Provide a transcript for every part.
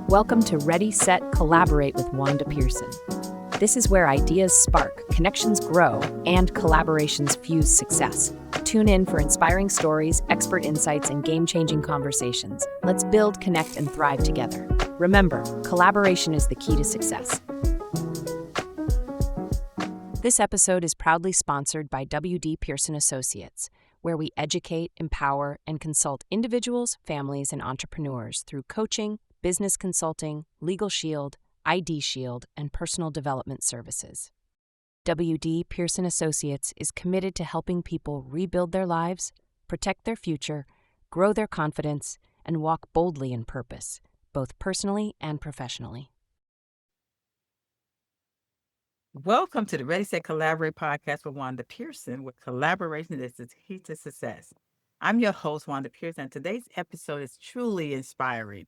Welcome to Ready, Set, Collaborate with Wanda Pearson. This is where ideas spark, connections grow, and collaborations fuse success. Tune in for inspiring stories, expert insights, and game-changing conversations. Let's build, connect, and thrive together. Remember, collaboration is the key to success. This episode is proudly sponsored by W.D. Pearson Associates, where we educate, empower, and consult individuals, families, and entrepreneurs through coaching, business consulting, Legal Shield, ID Shield, and personal development services. W.D. Pearson Associates is committed to helping people rebuild their lives, protect their future, grow their confidence, and walk boldly in purpose, both personally and professionally. Welcome to the Ready, Set, Collaborate podcast with Wanda Pearson, where collaboration is the key to success. I'm your host, Wanda Pearson, and today's episode is truly inspiring.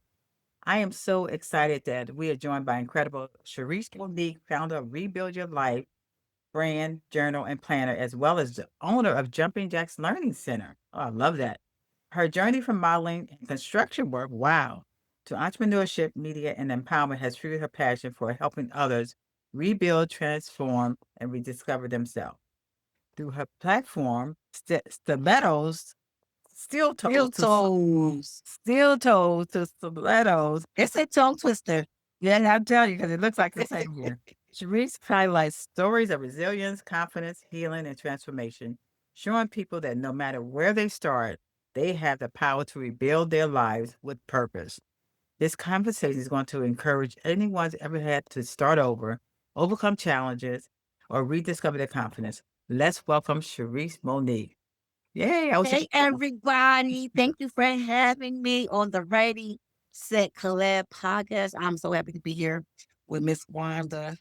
I am so excited that we are joined by incredible Cheris Monique, founder of Rebuild Your Life brand, journal, and planner, as well as the owner of Jumping Jacks Learning Center. Oh, I love that. Her journey from modeling and construction work, wow, to entrepreneurship, media, and empowerment has fueled her passion for helping others rebuild, transform, and rediscover themselves. Through her platform, Stilettos, Steel toes to stilettos. It's a tongue twister. Yeah, I'll tell you because it looks like the same here. Cherise highlights stories of resilience, confidence, healing, and transformation, showing people that no matter where they start, they have the power to rebuild their lives with purpose. This conversation is going to encourage anyone who's ever had to start over, overcome challenges, or rediscover their confidence. Let's welcome Cherise Monique. Yay! Hey, everybody. Thank you for having me on the Ready, Set, Collab podcast. I'm so happy to be here with Miss Wanda.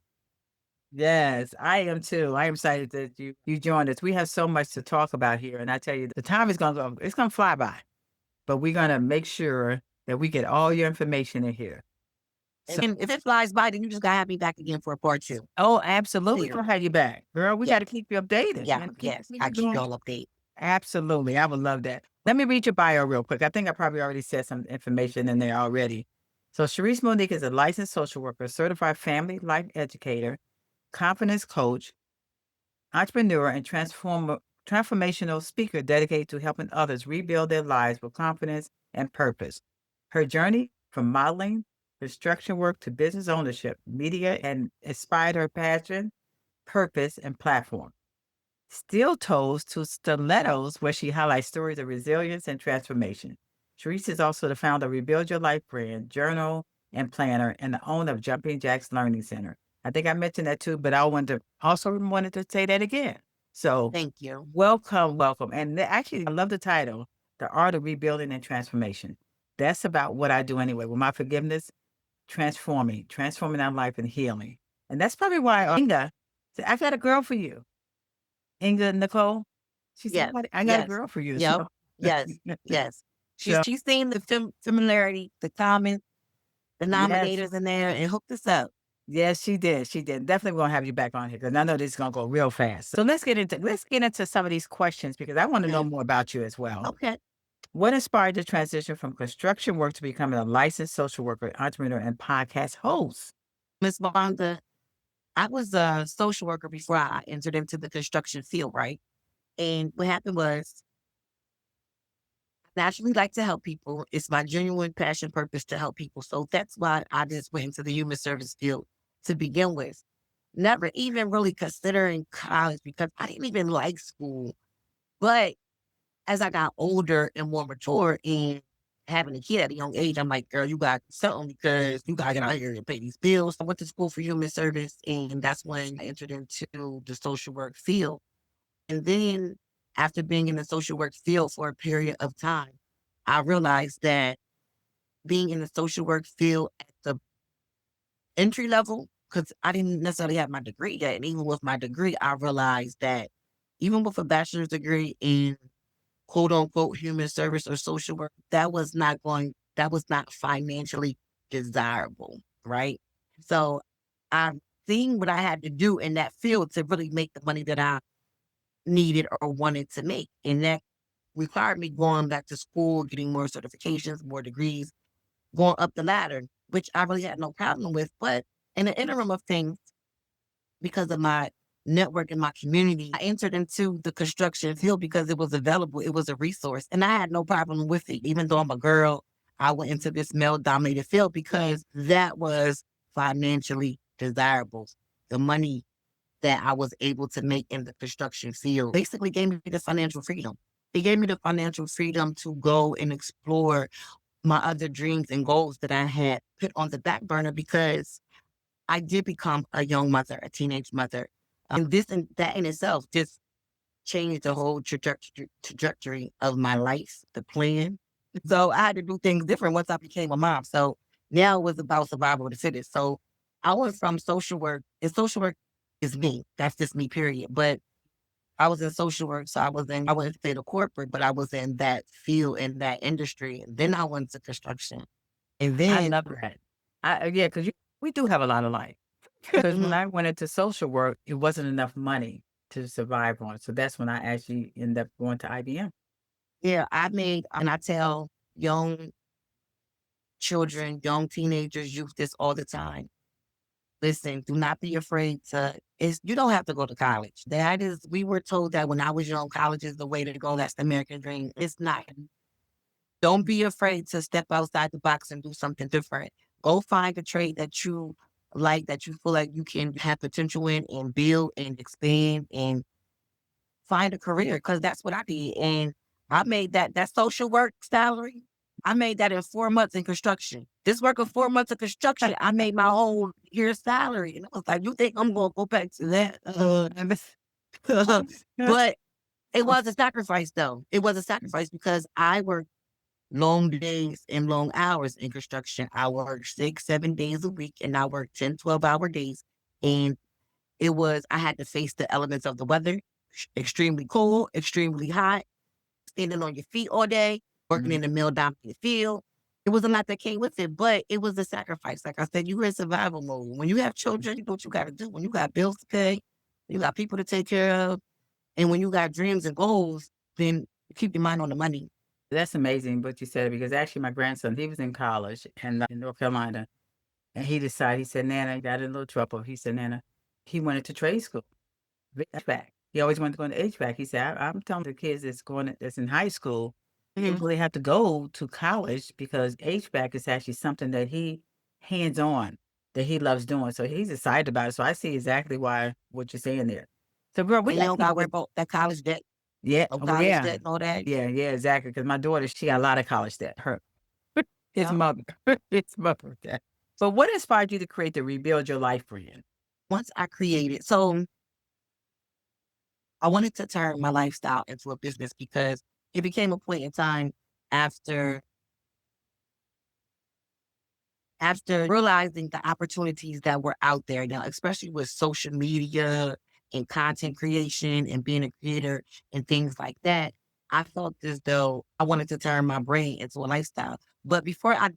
Yes, I am too. I am excited that you joined us. We have so much to talk about here, and I tell you, the time is going to go. It's going to fly by, but we're going to make sure that we get all your information in here. So, And if it flies by, then you just got to have me back again for a part two. oh, absolutely, Clear. we'll have you back, girl. We Yeah. got to keep you updated. Yeah, man. yes. I keep y'all updated. Absolutely, I would love that. Let me read your bio real quick. I think I probably already said some information in there already. So, Cherise Monique is a licensed social worker, certified family life educator, confidence coach, entrepreneur, and transformational speaker dedicated to helping others rebuild their lives with confidence and purpose. Her journey from modeling, construction work to business ownership, media, and inspired her passion, purpose, and platform. Steel toes to stilettos, where she highlights stories of resilience and transformation. Cherise is also the founder of Rebuild Your Life brand, journal, and planner, and the owner of Jumping Jacks Learning Center. I think I mentioned that too, but I also wanted to say that again. So Thank you. welcome. And actually, I love the title, The Art of Rebuilding and Transformation. That's about what I do anyway. With my forgiveness, transforming our life and healing. And that's probably why Inga said, I got a girl for you. Inga Nicole. She said, Yes. I got a girl for you. Yep. So. Yes. So, She's seen the familiarity, the common denominators in there and hooked us up. yes, she did. She did. Definitely going to have you back on here because I know this is going to go real fast. So let's get into some of these questions because I want to know more about you as well. Okay. What inspired the transition from construction work to becoming a licensed social worker, entrepreneur, and podcast host? Miss Wanda, I was a social worker before I entered into the construction field, right? And what happened was, I naturally like to help people. It's my genuine passion purpose to help people. So that's why I just went into the human service field to begin with. Never even really considering college because I didn't even like school. But as I got older and more mature and having a kid at a young age, I'm like, girl, you got to do something because you got to get out here and pay these bills. I went to school for human service, and that's when I entered into the social work field. And then after being in the social work field for a period of time, I realized that being in the social work field at the entry level, because I didn't necessarily have my degree yet. And even with my degree, I realized that even with a bachelor's degree in quote unquote human service or social work, that was not financially desirable, right? So I seen what I had to do in that field to really make the money that I needed or wanted to make. And that required me going back to school, getting more certifications, more degrees, going up the ladder. which I really had no problem with. But in the interim of things, because of my network and my community, I entered into the construction field because it was available. It was a resource. And I had no problem with it. Even though I'm a girl, I went into this male dominated field because that was financially desirable. The money that I was able to make in the construction field basically gave me the financial freedom. It gave me the financial freedom to go and explore my other dreams and goals that I had put on the back burner because I did become a young mother, a teenage mother. And this and that in itself just changed the whole trajectory of my life, the plan. So I had to do things different once I became a mom. So now it was about survival of the fittest. So I went from social work, and social work is me. That's just me, period. But I was in social work, so I wouldn't say the corporate, but I was in that field, in that industry. And then I went to construction. And I then, love that. Yeah, because we do have a lot of life. Because when Mhm. I went into social work, it wasn't enough money to survive on. So that's when I actually ended up going to IBM. Yeah, and I tell young children, young teenagers, youth this all the time. Listen, do not be afraid you don't have to go to college. We were told that when I was young, college is the way to go. That's the American dream. It's not. Don't be afraid to step outside the box and do something different. Go find a trade that you like, that you feel like you can have potential in and build and expand and find a career, because that's what I did. And I made that social work salary. I made that in 4 months in construction. This work of 4 months of construction, I made my whole year's salary. And I was like, you think I'm going to go back to that? But it was a sacrifice, though. It was a sacrifice because I worked long days and long hours in construction. I worked 6, 7 days a week, and I worked 10, 12-hour days. And I had to face the elements of the weather, extremely cold, extremely hot, standing on your feet all day, working in Mhm. the mill dominated field. It was a lot that came with it, but it was a sacrifice. Like I said, you were in survival mode. When you have children, you know what you got to do. When you got bills to pay, you got people to take care of, and when you got dreams and goals, then you keep your mind on the money. That's amazing what you said because actually my grandson, he was in college and in North Carolina, and he said, Nana, he got in a little trouble. He said, Nana, he went into trade school, HVAC. He always wanted to go into HVAC. He said, I'm telling the kids that's in high school, they Mhm. really have to go to college because HVAC is actually something that he hands on, that he loves doing. So he's excited about it. So I see exactly why what you're saying there. So girl, we And you got don't got to worry people. about that college debt, Yeah, no oh college yeah. debt and all that. Yeah, exactly. Because my daughter, she got a lot of college debt. His Yeah. mother, his mother. Debt. But what inspired you to create the Rebuild Your Life brand? Once I created, so I wanted to turn my lifestyle into a business because it became a point in time after realizing the opportunities that were out there now, especially with social media and content creation and being a creator and things like that, I felt as though I wanted to turn my brain into a lifestyle. But before I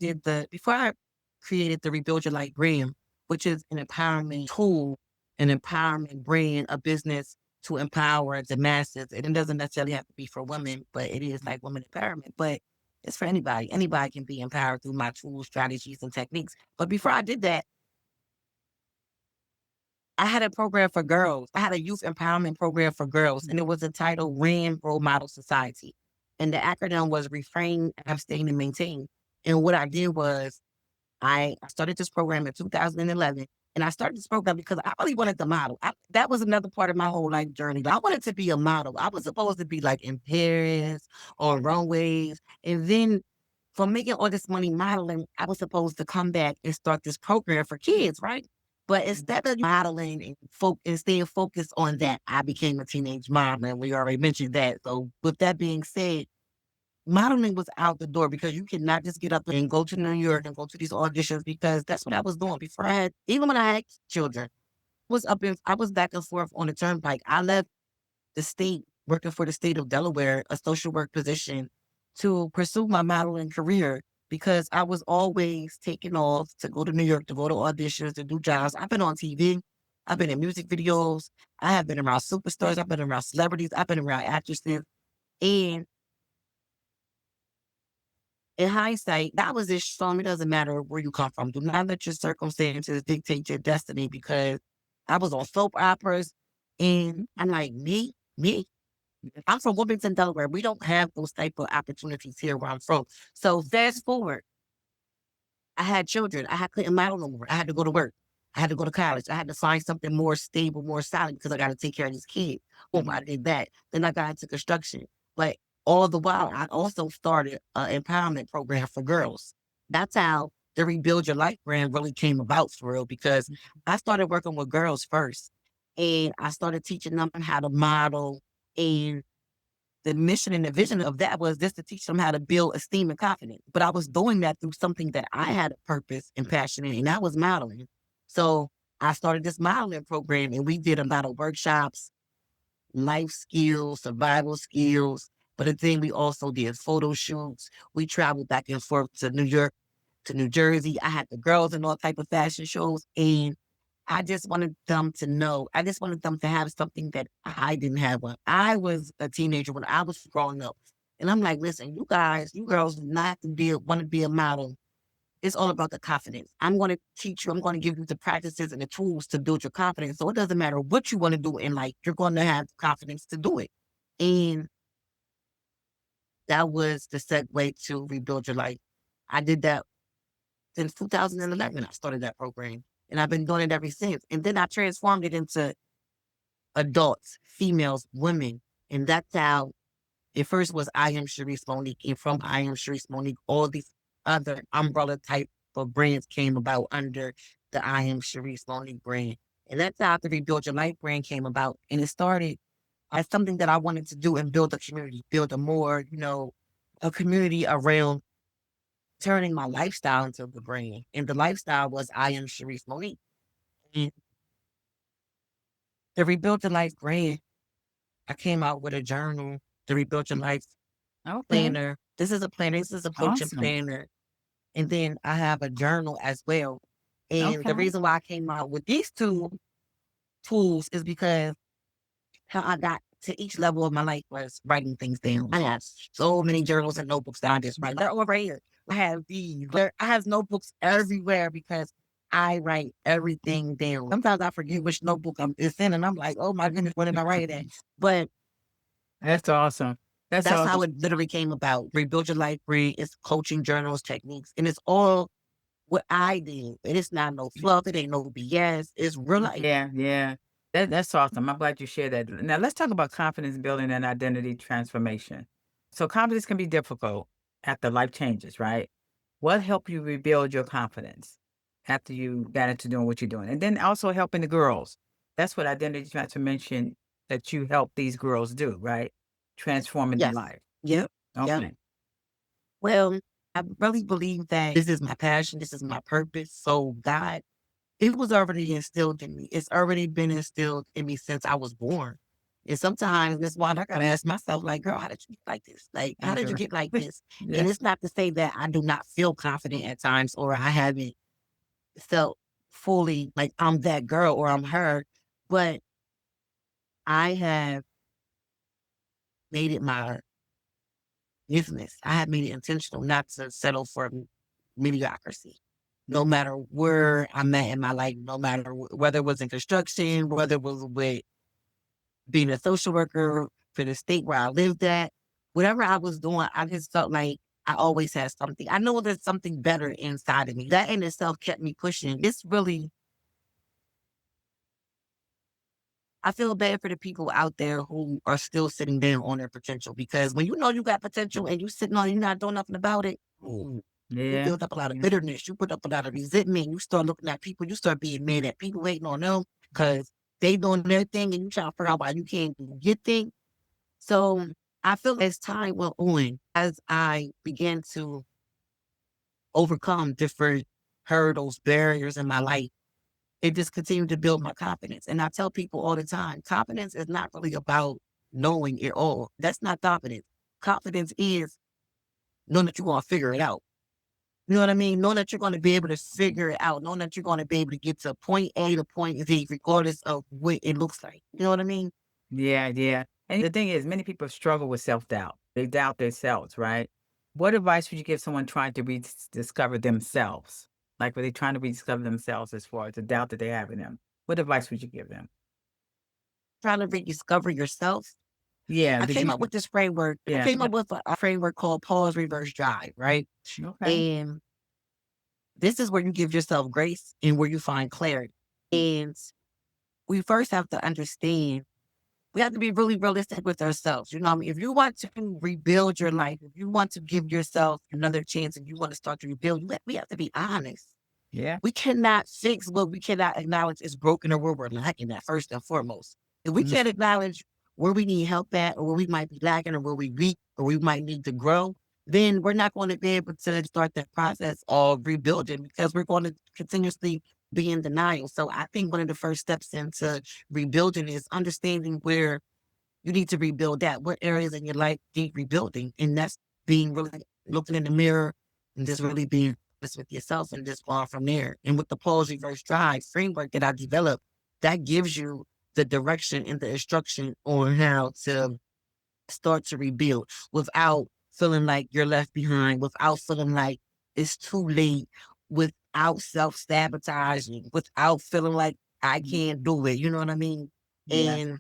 created the Rebuild Your Life brand, which is an empowerment tool, an empowerment brand, a business to empower the masses. And it doesn't necessarily have to be for women, but it is like women empowerment. But it's for anybody. Anybody can be empowered through my tools, strategies, and techniques. But before I did that, I had a program for girls. I had a youth empowerment program for girls, and it was entitled RAM Role Model Society. And the acronym was Refrain, Abstain, and Maintain. And what I did was I started this program in 2011, and I started this program because I really wanted to model. That was another part of my whole life journey. I wanted to be a model. I was supposed to be like in Paris or runways. And then from making all this money modeling, I was supposed to come back and start this program for kids, right? But instead of modeling and staying focused on that, I became a teenage mom, and we already mentioned that. So with that being said, modeling was out the door because you cannot just get up and go to New York and go to these auditions, because that's what I was doing before even when I had children, I was back and forth on the turnpike. I left the state, working for the state of Delaware, a social work position, to pursue my modeling career because I was always taking off to go to New York, to go to auditions, to do jobs. I've been on TV. I've been in music videos. I have been around superstars. I've been around celebrities. I've been around actresses. And In hindsight, that was just strong. It doesn't matter where you come from. Do not let your circumstances dictate your destiny because I was on soap operas and I'm like, me. I'm from Wilmington, Delaware. We don't have those type of opportunities here where I'm from. So fast forward, I had children. Couldn't model no more. I had to go to work. I had to go to college. I had to find something more stable, more solid because I got to take care of these kids. Boom, I did that. Then I got into construction. But all the while, I also started an empowerment program for girls. That's how the Rebuild Your Life brand really came about for real because I started working with girls first. And I started teaching them how to model. And the mission and the vision of that was just to teach them how to build esteem and confidence. But I was doing that through something that I had a purpose and passion in, and that was modeling. So I started this modeling program and we did a lot of workshops, life skills, survival skills. But then we also did photo shoots. We traveled back and forth to New York, to New Jersey. I had the girls in all type of fashion shows. And I just wanted them to know. I just wanted them to have something that I didn't have when I was a teenager, when I was growing up. And I'm like, listen, you guys, you girls do not have to want to be a model. It's all about the confidence. I'm going to teach you. I'm going to give you the practices and the tools to build your confidence. So it doesn't matter what you want to do in life. You're going to have confidence to do it. And that was the segue to Rebuild Your Life. I did that since 2011. I started that program and I've been doing it ever since. And then I transformed it into adults, females, women. And that's how it first was I Am Cheris Monique. And from I Am Cheris Monique, all these other umbrella type of brands came about under the I Am Cheris Monique brand. And that's how the Rebuild Your Life brand came about. And it started as something that I wanted to do and build a community, build a more, a community around turning my lifestyle into the brand. And the lifestyle was I Am Cheris Monique. And the Rebuild Your Life brand, I came out with a journal, the Rebuild Your Life Okay. planner. This is a planner. This is a coaching Awesome. planner. And then I have a journal as well. And the Okay. reason why I came out with these two tools is because how I got to each level of my life was writing things down. I have so many journals and notebooks that I just write. They're over here. I have these. I have notebooks everywhere because I write everything down. Sometimes I forget which notebook it's in, and I'm like, oh my goodness, what did I write it at? But That's awesome. That's that's how awesome. it literally came about. Rebuild Your Life brand. It's coaching journals, techniques, and it's all what I did. And it's not no fluff. It ain't no BS. It's real life. Yeah, yeah. That's awesome. I'm glad you shared that. Now let's talk about confidence building and identity transformation. So confidence can be difficult after life changes, right? What helped you rebuild your confidence after you got into doing what you're doing? And then also helping the girls. That's what identity transformation that you help these girls do, right? Transforming their Yes. life. Yep. Yep. Okay. Well, I really believe that this is my passion. This is my purpose. So God, it was already instilled in me. It's already been instilled in me since I was born. And sometimes that's why I gotta ask myself, like, girl, how did you get like this? Like, how did you Okay. get like this? Yeah. And it's not to say that I do not feel confident at times or I haven't felt fully like I'm that girl or I'm her, but I have made it my business. I have made it intentional not to settle for mediocrity. No matter where I'm at in my life, no matter whether it was in construction, whether it was with being a social worker for the state where I lived at, whatever I was doing, I just felt like I always had something. I know there's something better inside of me. That in itself kept me pushing. It's really, I feel bad for the people out there who are still sitting down on their potential because when you know you got potential and you sitting on it, you're not doing nothing about it. Ooh, you Yeah. build up a lot of Yeah. bitterness. You put up a lot of resentment. You start looking at people. You start being mad at people waiting on them because they doing their thing and you trying to figure out why you can't do your thing. So I feel as time went on, as I began to overcome different hurdles, barriers in my life, it just continued to build my confidence. And I tell people all the time, confidence is not really about knowing it all. That's not confidence. Confidence is knowing that you're going to figure it out. You know what I mean? Knowing that you're going to be able to figure it out, knowing that you're going to be able to get to point A to point Z, regardless of what it looks like. You know what I mean? Yeah, yeah. And the thing is, many people struggle with self-doubt. They doubt themselves, right? What advice would you give someone trying to rediscover themselves? Like, were they trying to rediscover themselves as far as the doubt that they have in them? What advice would you give them? Trying to rediscover yourself. Yeah, I did came you up with this framework. I yeah, came up with a framework called pause, reverse, drive, right? okay. And this is where you give yourself grace and where you find clarity. And we first have to understand we have to be really realistic with ourselves. You know what I mean? If you want to rebuild your life, if you want to give yourself another chance and you want to start to rebuild, we have to be honest. Yeah. We cannot fix what we cannot acknowledge is broken or where we're lacking at first and foremost. If we Mm, can't acknowledge where we need help at or where we might be lacking or where we weak or we might need to grow, then we're not going to be able to start that process of rebuilding because we're going to continuously be in denial. So I think one of the first steps into rebuilding is understanding where you need to rebuild that. What areas in your life need rebuilding? And that's being really looking in the mirror and just really being honest with yourself and just going from there. And with the pause, reverse, drive framework that I developed, that gives you the direction and the instruction on how to start to rebuild without feeling like you're left behind, without feeling like it's too late, without self-sabotaging, without feeling like I can't do it. You know what I mean? yeah. And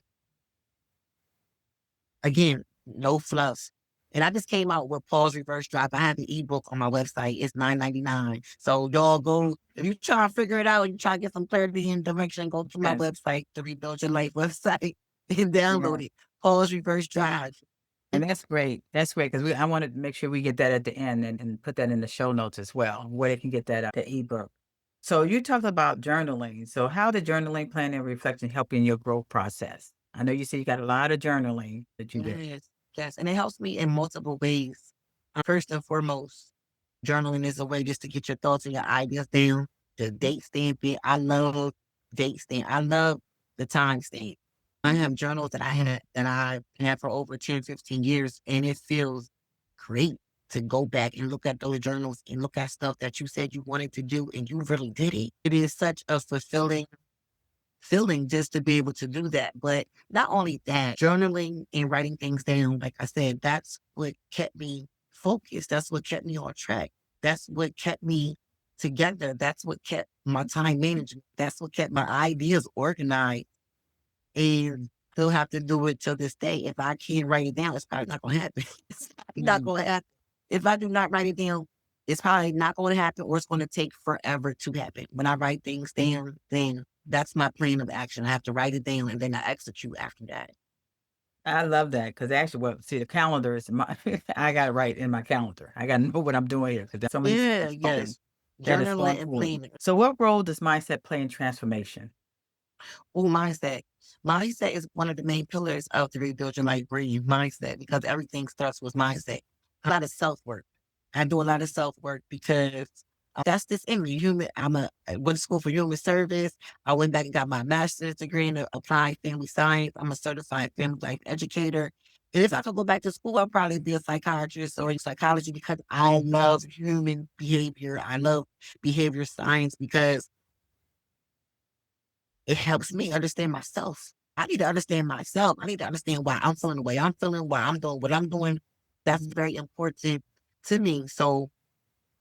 again, no fluff. And I just came out with Pause Reverse Drive. I have the ebook on my website. It's $9.99. So y'all go, if you try to figure it out, you try to get some clarity and direction, go to my Yes. website, the Rebuild Your Life website, and Yeah. download it. Pause Reverse Drive. And that's great. That's great because I wanted to make sure we get that at the end and put that in the show notes as well, where they can get that the ebook. So you talked about journaling. So how did journaling, planning, and reflection help in your growth process? I know you said you got a lot of journaling that you did. Yes, yes. And it helps me in multiple ways. First and foremost, journaling is a way just to get your thoughts and your ideas down. The date stamp it. I love date stamp. I love the time stamp. I have journals that I had for over 10, 15 years, and it feels great to go back and look at those journals and look at stuff that you said you wanted to do and you really did it. It is such a fulfilling feeling just to be able to do that. But not only that, journaling and writing things down, like I said, that's what kept me focused. That's what kept me on track. That's what kept me together. That's what kept my time management. That's what kept my ideas organized. And still have to do it till this day. If I can't write it down, it's probably not going to happen. It's probably not Mm. going to happen. If I do not write it down, it's probably not going to happen or it's going to take forever to happen. When I write things down, then that's my plan of action. I have to write it down and then I execute after that. I love that because actually, well, see, the calendar is my, I got to write in my calendar. I got to know what I'm doing here because some of these Yeah, things spoken. yes. That is so Journaling and important. planning. So, what role does mindset play in transformation? Oh, mindset. Mindset is one of the main pillars of the Rebuild Your Life Breathe mindset because everything starts with mindset. A lot of self work. I do a lot of self work because that's this in me. I went to school for human service. I went back and got my master's degree in applied family science. I'm a certified family life educator. And if I could go back to school, I'd probably be a psychiatrist or in psychology because I love human behavior. I love behavior science because it helps me understand myself. I need to understand myself. I need to understand why I'm feeling the way I'm feeling, why I'm doing what I'm doing. That's very important to me. So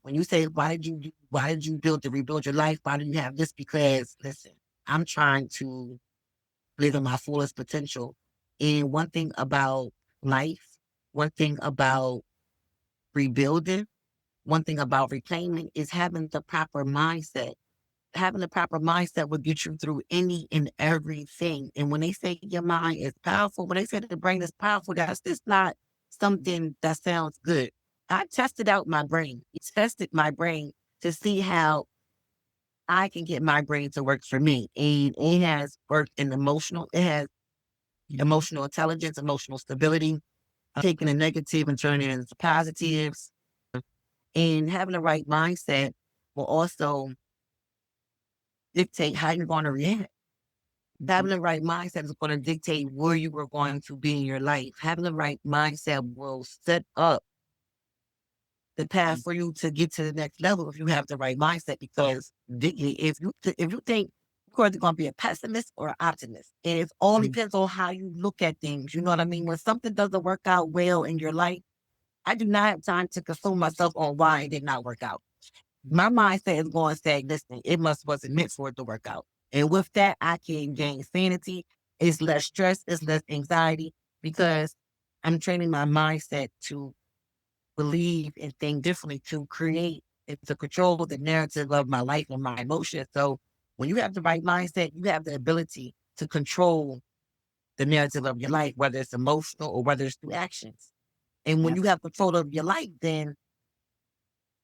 when you say, why did you rebuild your life? Why do you have this? Because listen, I'm trying to live in my fullest potential. And one thing about life, one thing about rebuilding, one thing about reclaiming is having the proper mindset. Having the proper mindset will get you through any and everything. And when they say your mind is powerful, when they say the brain is powerful, that's just not something that sounds good. I tested out my brain. I tested my brain to see how I can get my brain to work for me. And it has worked in it has emotional intelligence, emotional stability, taking a negative and turning it into positives. And having the right mindset will also dictate how you're going to react. Having the right mindset is going to dictate where you are going to be in your life. Having the right mindset will set up the path for you to get to the next level if you have the right mindset. Because if you think you're either going to be a pessimist or an optimist, and it all Mm. depends on how you look at things. You know what I mean? When something doesn't work out well in your life, I do not have time to consume myself on why it did not work out. My mindset is going to say, listen, it must wasn't meant for it to work out. And with that, I can gain sanity. It's less stress, it's less anxiety because I'm training my mindset to believe and think differently, to create and to control the narrative of my life and my emotions. So when you have the right mindset, you have the ability to control the narrative of your life, whether it's emotional or whether it's through actions. And when Yeah, you have control of your life, then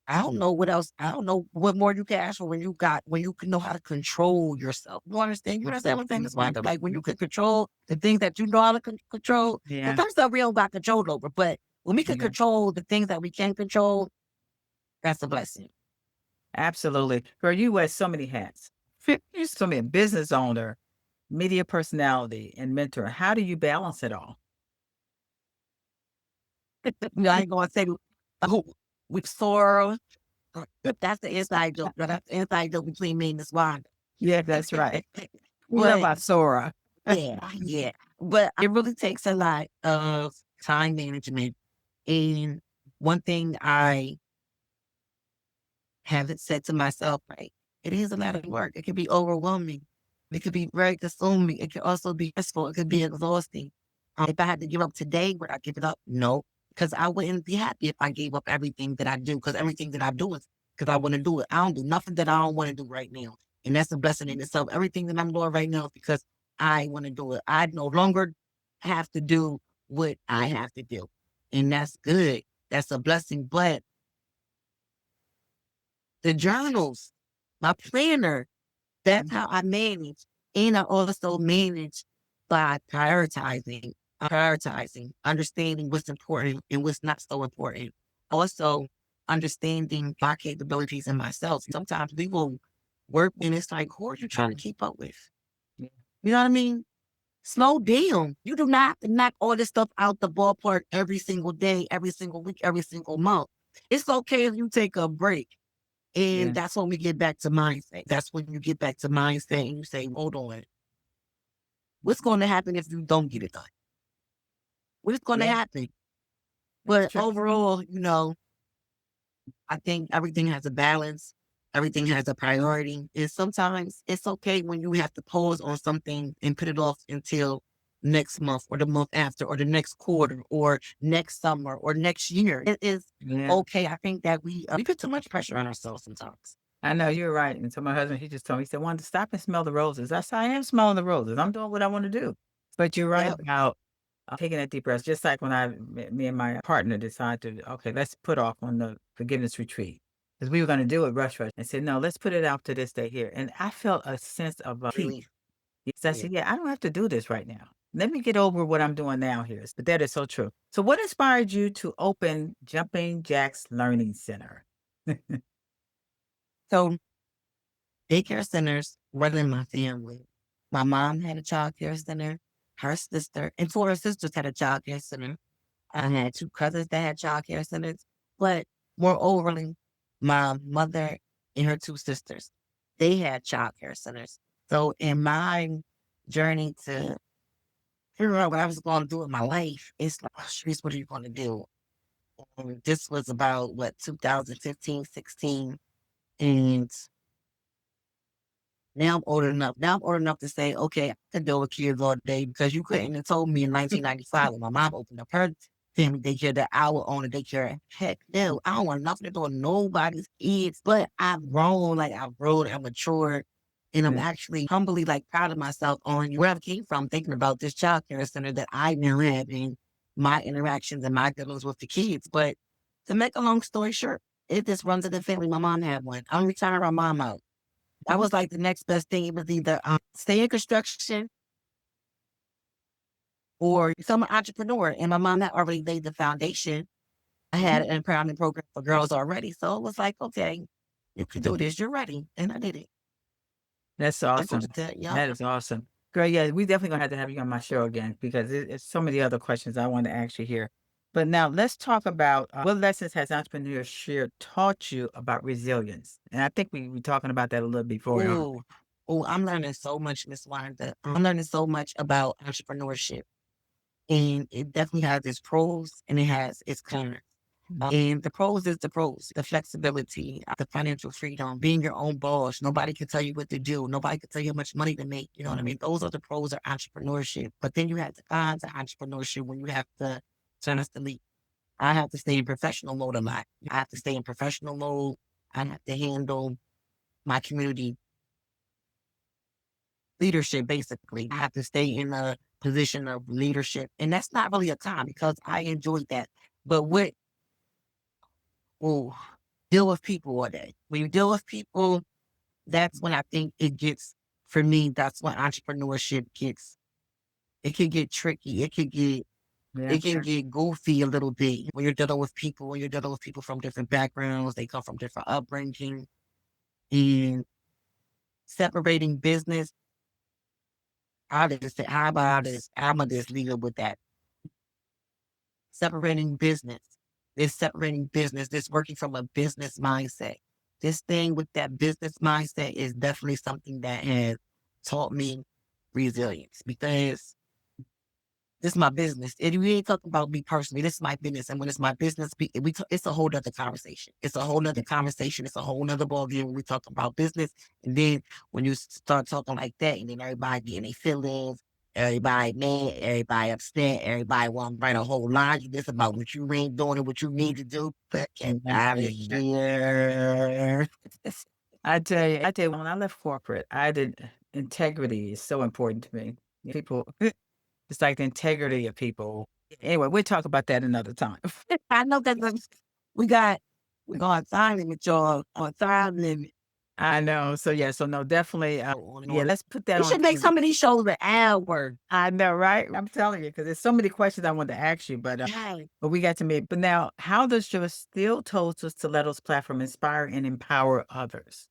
I don't know what else. I don't know what more you can ask for when you can know how to control yourself. You understand? You understand what I'm saying? That's why mhm, like when you can control the things that you know how to control. Because yeah, some stuff we don't got control over, but when we can yeah. control the things that we can control, that's a blessing. Absolutely. Girl, you wear so many hats. You're so many business owner, media personality, and mentor. How do you balance it all? I ain't gonna say oh, with sorrow. That's the inside joke. That's the inside joke between me and this wine. Yeah, that's right. We know But about Sora. yeah, yeah. But it really takes a lot of time management. And one thing I haven't said to myself, right, it is a lot of work. It can be overwhelming. It could be very consuming. It could also be stressful. It could be exhausting. If I had to give up today, would I give it up? No, because I wouldn't be happy if I gave up everything that I do. Because everything that I do is because I want to do it. I don't do nothing that I don't want to do right now, and that's a blessing in itself. Everything that I'm doing right now is because I want to do it. I no longer have to do what I have to do, and that's good. That's a blessing. But the journals, my planner, that's how I manage. And I also manage by prioritizing, understanding what's important and what's not so important. Also, understanding my capabilities and myself. Sometimes we will work and it's like, who are you trying to keep up with? Yeah, You know what I mean? Slow down. You do not have to knock all this stuff out the ballpark every single day, every single week, every single month. It's okay if you take a break. And yeah, that's when we get back to mindset. That's when you get back to mindset and you say, hold on, what's going to happen if you don't get it done? What's going to yeah. happen? That's But true. overall, I think everything has a balance. Everything has a priority. And sometimes it's okay when you have to pause on something and put it off until next month or the month after or the next quarter or next summer or next year. It is Yeah. okay. I think that we put too much pressure on ourselves sometimes. I know you're right. And so my husband, he just told me, he said, "Wanda, stop and smell the roses." I said, "I am smelling the roses. I'm doing what I want to do." But you're right Yeah, about taking that deep breath. Just like when me and my partner decided to, okay, let's put off on the forgiveness retreat because we were going to do it rush and said, no, let's put it out to this day here. And I felt a sense of peace. really. Yes, I Yeah. said, yeah, I don't have to do this right now. Let me get over what I'm doing now here. But that is so true. So what inspired you to open Jumping Jacks Learning Center? So daycare centers running my family. My mom had a child care center. Her sister and two of her sisters had a child care center. I had two cousins that had child care centers. But moreover, my mother and her two sisters, they had child care centers. So in my journey to figure out what I was going to do in my life, it's like, oh, Sharice, what are you going to do? And this was about, 2015, 16. And now I'm old enough to say, okay, I can deal with kids all day because you couldn't have told me in 1995 when my mom opened up her family daycare that I would own a daycare. Heck no, I don't want nothing to do with nobody's kids. But I've grown, like I've grown, I've matured, and I'm Yeah. actually humbly like proud of myself on where I came from, thinking about this child care center that I now have and my interactions and my dealings with the kids. But to make a long story short, it just runs in the family. My mom had one. I'm retiring my mom out. That was like the next best thing. It was either stay in construction or become an entrepreneur. And my mom had already laid the foundation. I had Mhm. an empowerment program for girls already. So it was like, okay, you can do this. You're ready. And I did it. That's I go awesome. to that. Yeah. That is awesome. Girl, yeah, we definitely gonna have to have you on my show again because it's so many other questions I want to ask you here. But now let's talk about what lessons has entrepreneurship taught you about resilience? And I think we were talking about that a little before. Ooh. Oh, I'm learning so much, Miss Wanda. I'm learning so much about entrepreneurship. And it definitely has its pros and it has its cons. And the pros is the pros, the flexibility, the financial freedom, being your own boss. Nobody can tell you what to do. Nobody can tell you how much money to make. You know what I mean? Those are the pros of entrepreneurship. But then you have the cons of entrepreneurship when you have to turn us to lead. I have to stay in professional mode a lot. I have to stay in professional mode. I have to handle my community leadership, basically. I have to stay in a position of leadership. And that's not really a con because I enjoyed that. But what will deal with people all day? When you deal with people, that's when I think it gets, for me, that's when entrepreneurship gets, it can get tricky. Yeah. It can get goofy a little bit when you're dealing with people, when you're dealing with people from different backgrounds, they come from different upbringing, and separating business. I just say, how about this? I'm gonna just leave it with that. Separating business. This separating business, this working from a business mindset. This thing with that business mindset is definitely something that has taught me resilience because this is my business. And we ain't talking about me personally. This is my business. And when it's my business, it's a whole nother conversation. It's a whole nother conversation. It's a whole nother ballgame when we talk about business. And then when you start talking like that, and then everybody getting their feelings, everybody mad, everybody upset, everybody want to write a whole laundry list about what you ain't doing and what you need to do. But get out of here. I tell you, when I left corporate, I did integrity is so important to me. People, it's like the integrity of people. Anyway, we'll talk about that another time. I know that we're going time limit, y'all, on time limit. I know. So yeah, so no, definitely. Yeah, let's put that We on should make TV. some of these shows an hour. I know, right? I'm telling you, because there's so many questions I wanted to ask you, Yes. but we got to meet. But now, how does your steel toes to stilettos platform inspire and empower others?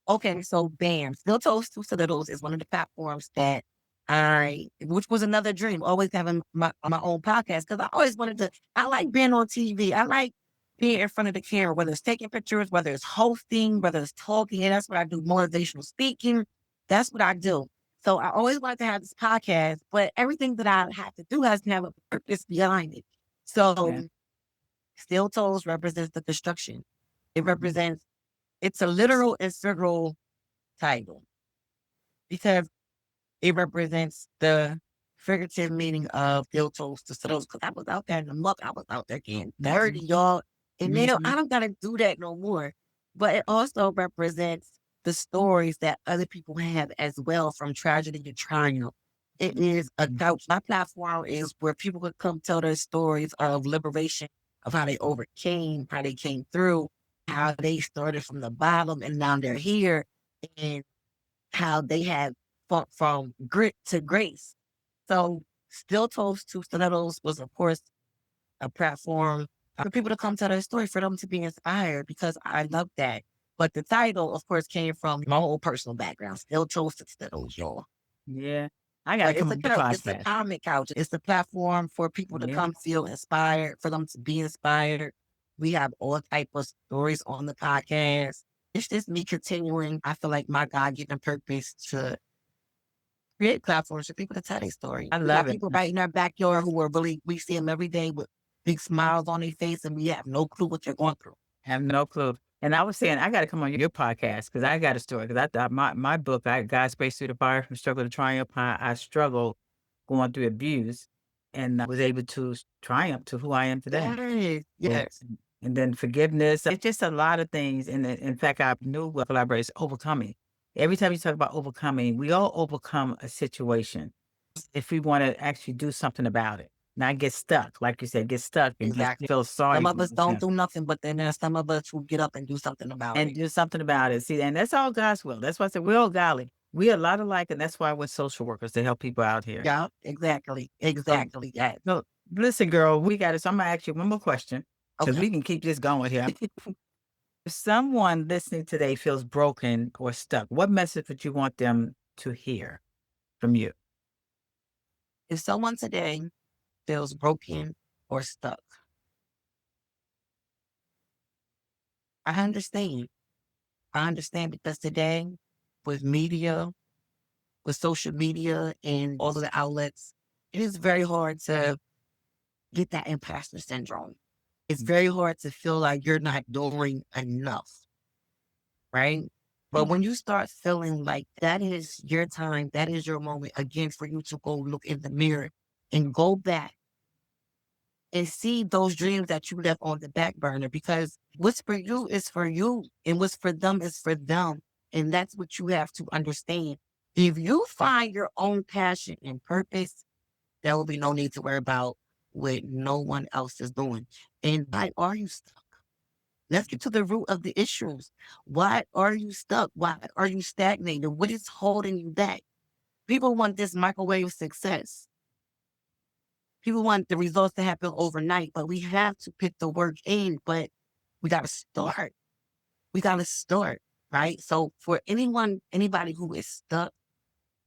Okay, so bam, Steel Toes to Stilettos is one of the platforms that which was another dream, always having my own podcast because I always wanted to. I like being on TV. I like being in front of the camera, whether it's taking pictures, whether it's hosting, whether it's talking. And that's what I do. Motivational speaking. That's what I do. So I always wanted to have this podcast, but everything that I have to do has to have a purpose behind it. Yeah. So Steel Toes represents the construction. It represents. It's a literal and figural title because it represents the figurative meaning of steel toes to stilettos. Because I was out there in the muck, I was out there getting dirty, y'all. And now I don't gotta do that no more. But it also represents the stories that other people have as well, from tragedy to triumph. It is a couch. My platform is where people could come tell their stories of liberation, of how they overcame, how they came through, how they started from the bottom and now they're here. And how they had fought from grit to grace. So Still Toes to Stilettos was, of course, a platform for people to come tell their story, for them to be inspired, because I love that. But the title, of course, came from my whole personal background. Still Toes to Stilettos, y'all. Yeah. I got to But come on your it's a podcast. comic couch. It's a platform for people to Yeah. come feel inspired, for them to be inspired. We have all type of stories on the podcast. It's just me continuing. I feel like my God-given purpose to create platforms for people to tell their story. I We love got it. people right in our backyard who are really, we see them every day with big smiles on their face, and we have no clue what they're going through. Have no clue. And I was saying, I got to come on your podcast because I got a story. Because I thought my book, God's Space Through the Fire from Struggle to Triumph, I struggled going through abuse and I was able to triumph to who I am today. Yes, Yeah. yes. And then forgiveness. It's just a lot of things. And in fact, our new collaboration, overcoming. Every time you talk about overcoming, we all overcome a situation if we want to actually do something about it. Not get stuck, like you said, get stuck and just Exactly. feel sorry Some for of us don't yourself do nothing, but then there's some of us who get up and do something about and it. do something about it. See, and that's all God's will. That's why I said we're all godly. We are a lot alike, and that's why we're social workers to help people out here. Yeah, exactly. So, Exactly. Yes. no, listen, girl, we got it. So I'm gonna ask you one more question because Okay. we can keep this going here. If someone listening today feels broken or stuck, what message would you want them to hear from you? If someone today feels broken or stuck, I understand. I understand because today, with media, with social media and all of the outlets, it is very hard to get that imposter syndrome. It's very hard to feel like you're not doing enough, right? But when you start feeling like that is your time, that is your moment again for you to go look in the mirror and go back and see those dreams that you left on the back burner, because what's for you is for you and what's for them is for them. And that's what you have to understand. If you find your own passion and purpose, there will be no need to worry about what no one else is doing. And why are you stuck? Let's get to the root of the issues. Why are you stuck? Why are you stagnated? What is holding you back? People want this microwave success. People want the results to happen overnight, but we have to put the work in, but we got to start. We got to start, right? So for anybody who is stuck,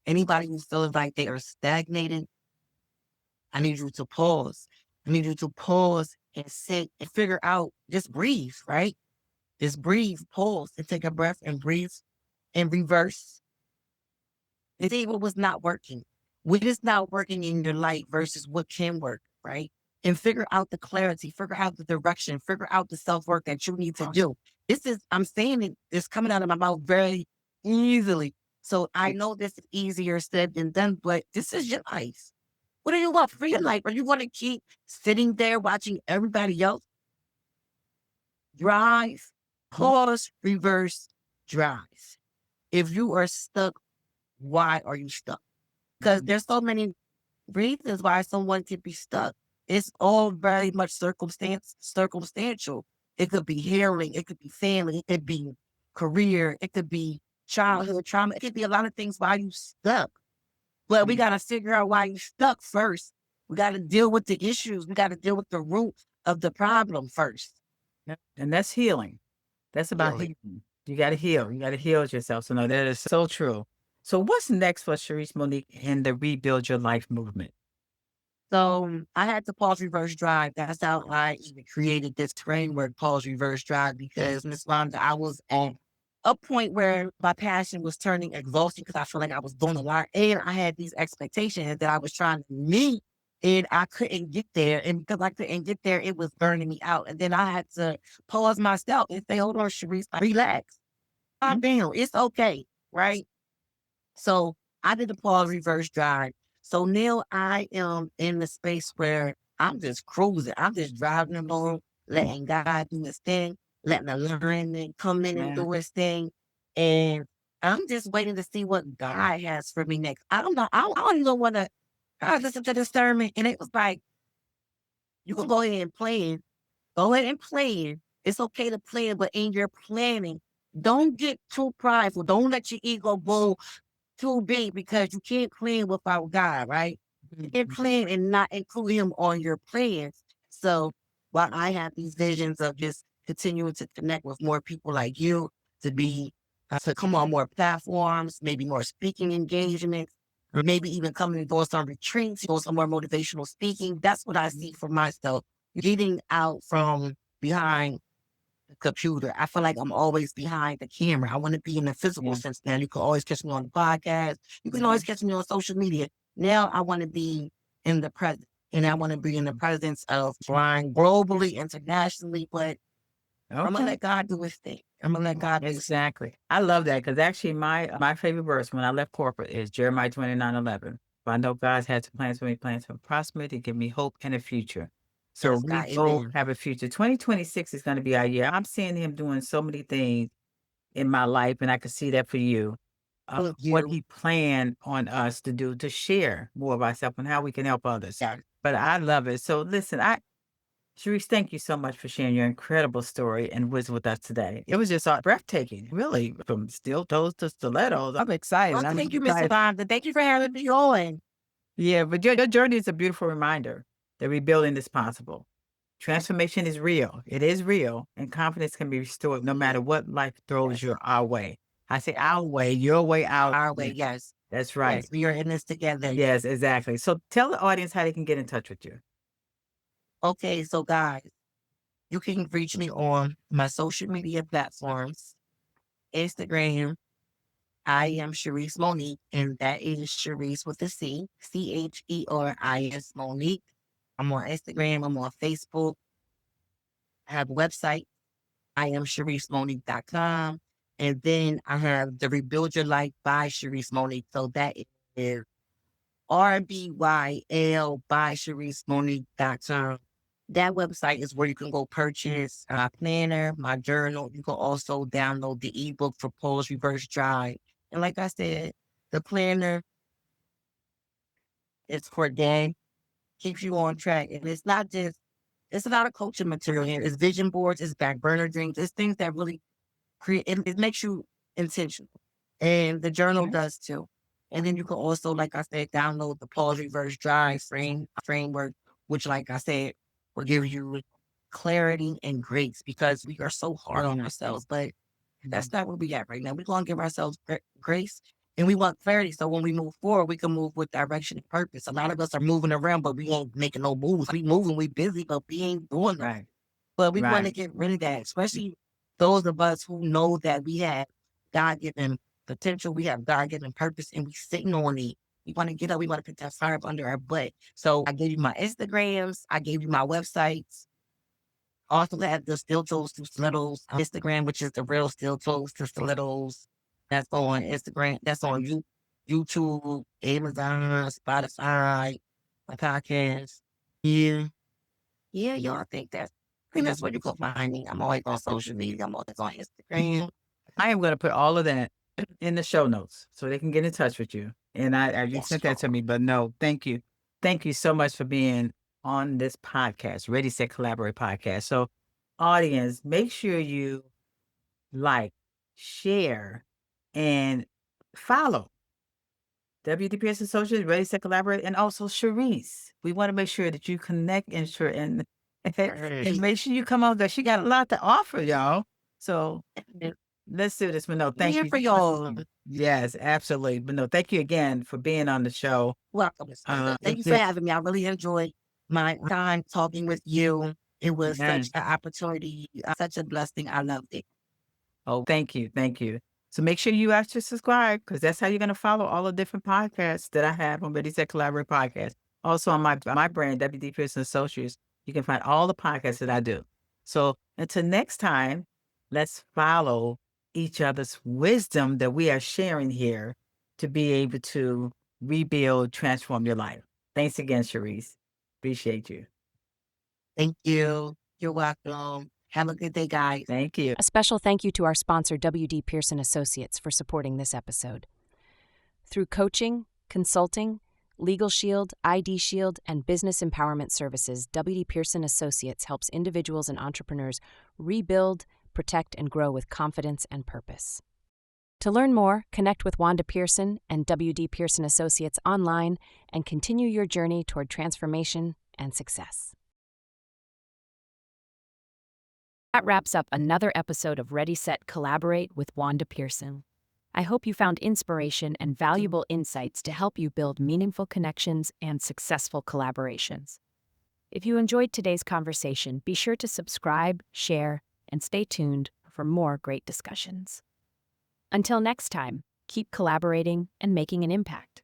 anybody who feels like they are stagnated, I need you to pause. I need you to pause and sit and figure out, just breathe, right? Just breathe, pause, and take a breath and breathe and reverse and see what was not working. What is not working in your life versus what can work, right? And figure out the clarity, figure out the direction, figure out the self-work that you need to do. I'm saying it's coming out of my mouth very easily. So I know this is easier said than done, but this is your life. What do you want for your life? Are you want to keep sitting there watching everybody else drive, pause, reverse, drive? If you are stuck, why are you stuck? Because there's so many reasons why someone could be stuck. It's all very much circumstantial. It could be healing, it could be family, it could be career, it could be childhood trauma, it could be a lot of things why you stuck. But we got to figure out why you stuck first. We got to deal with the issues. We got to deal with the root of the problem first. Yep. And that's healing. That's about Healing. healing. You got to heal. You got to heal yourself. So no, that is so true. So what's next for Cherise Monique in the Rebuild Your Life movement? So I had to pause reverse drive. That's how I even created this framework, pause reverse drive, because Miss Londa, I was at a point where my passion was turning exhausting because I felt like I was doing a lot. And I had these expectations that I was trying to meet and I couldn't get there. And because I couldn't get there, it was burning me out. And then I had to pause myself and say, hold on, Cherise, relax. Calm down. It's okay. Right. So I did the pause reverse drive. So now I am in the space where I'm just cruising. I'm just driving along, letting God do his thing, letting the learning come in and Yeah. do his thing. And I'm just waiting to see what God has for me next. I don't know. I don't even want to listen to the sermon. And it was like, you can go ahead and plan. Go ahead and plan. It's okay to plan, but in your planning, don't get too prideful. Don't let your ego go too big, because you can't plan without God, right? You can't plan and not include him on your plans. So while I have these visions of just continuing to connect with more people like you, to be to come on more platforms, maybe more speaking engagements, or maybe even coming and doing some retreats, doing some more motivational speaking. That's what I see for myself. Getting out from behind computer. I feel like I'm always behind the camera. I want to be in the physical sense now. You can always catch me on the podcast. You can always catch me on social media. Now I want to be in the present. And I want to be in the presence of flying globally, internationally, but I'm gonna Okay. let God do his thing. I'm gonna let God do his thing. Exactly. I love that because actually my favorite verse when I left corporate is Jeremiah 29:11. For I know God has plans for me, plans for prosperity, to give me hope and a future. So Yes, we God, both amen. have a future. 2026 is going to be our year. I'm seeing him doing so many things in my life, and I can see that for you. Thank What you. he planned on us to do to share more of ourselves and how we can help others. Yeah. But I love it. So listen, Sharice, thank you so much for sharing your incredible story and wisdom with us today. It was just breathtaking, really, from steel toes to stilettos. I'm excited. Well, I'm thank you, Mr. excited. Bonda. Thank you for having me on. Yeah, but your journey is a beautiful reminder that rebuilding is possible. Transformation is real. It is real, and confidence can be restored no matter what life throws Yes. our way. I say our way, your way out. Our way, yes. That's Yes, right. we are in this together. Yes, exactly. So tell the audience how they can get in touch with you. Okay, so guys, you can reach me on my social media platforms. Instagram, I am Cheris Monique, and that is Cheris with a C, Cheris Monique. I'm on Instagram, I'm on Facebook, I have a website. I am CherisMonique.com. And then I have the Rebuild Your Life by Cheris Monique. So that is RBYL by CherisMonique.com. That website is where you can go purchase my planner, my journal. You can also download the ebook for Pause Reverse Drive. And like I said, the planner is for day, keeps you on track. And it's not just, it's a lot of coaching material here. It's vision boards, it's back burner dreams, it's things that really create, it makes you intentional. And the journal does too. And then you can also, like I said, download the Pause Reverse Drive framework, which, like I said, will give you clarity and grace because we are so hard on ourselves. But that's not where we at right now. We're going to give ourselves grace and we want clarity. So when we move forward, we can move with direction and purpose. A lot of us are moving around, but we ain't making no moves. We moving, we busy, but we ain't doing that. Right. But we want to Right. get rid of that, especially those of us who know that we have God-given potential, we have God-given purpose, and we sitting on it. We want to get up, we want to put that fire up under our butt. So I gave you my Instagrams, I gave you my websites. Also have the Still Toes to Stilettos Instagram, which is the real Still Toes to Stilettos. That's on Instagram. That's on YouTube, Amazon, Spotify, my podcast. Yeah. Yeah, y'all I think that's where you go find me. I'm always on social media. I'm always on Instagram. I am going to put all of that in the show notes so they can get in touch with you. And you Yes, sent that to me, but no, thank you. Thank you so much for being on this podcast, Ready, Set, Collaborate podcast. So, audience, make sure you like, share, and follow WDPS Associates, Ready, Set, Collaborate, and also Cherise. We want to make sure that you connect and and make sure you come out there. She got a lot to offer, y'all. So let's do this. But no, I'm thank here you. for y'all. Yes, absolutely. But no, thank you again for being on the show. Welcome. Thank you for having me. I really enjoyed my time talking with you. It was such an opportunity, such a blessing. I loved it. Oh, thank you. Thank you. So make sure you actually subscribe because that's how you're going to follow all the different podcasts that I have on Ready Set Collaborate Podcast. Also on my brand, WD Pearson Associates, you can find all the podcasts that I do. So until next time, let's follow each other's wisdom that we are sharing here to be able to rebuild, transform your life. Thanks again, Cherise. Appreciate you. Thank you. You're welcome. Have a good day, guys. Thank you. A special thank you to our sponsor, WD Pearson Associates, for supporting this episode. Through coaching, consulting, Legal Shield, ID Shield, and business empowerment services, WD Pearson Associates helps individuals and entrepreneurs rebuild, protect, and grow with confidence and purpose. To learn more, connect with Wanda Pearson and WD Pearson Associates online and continue your journey toward transformation and success. That wraps up another episode of Ready, Set, Collaborate with Wanda Pearson. I hope you found inspiration and valuable insights to help you build meaningful connections and successful collaborations. If you enjoyed today's conversation, be sure to subscribe, share, and stay tuned for more great discussions. Until next time, keep collaborating and making an impact.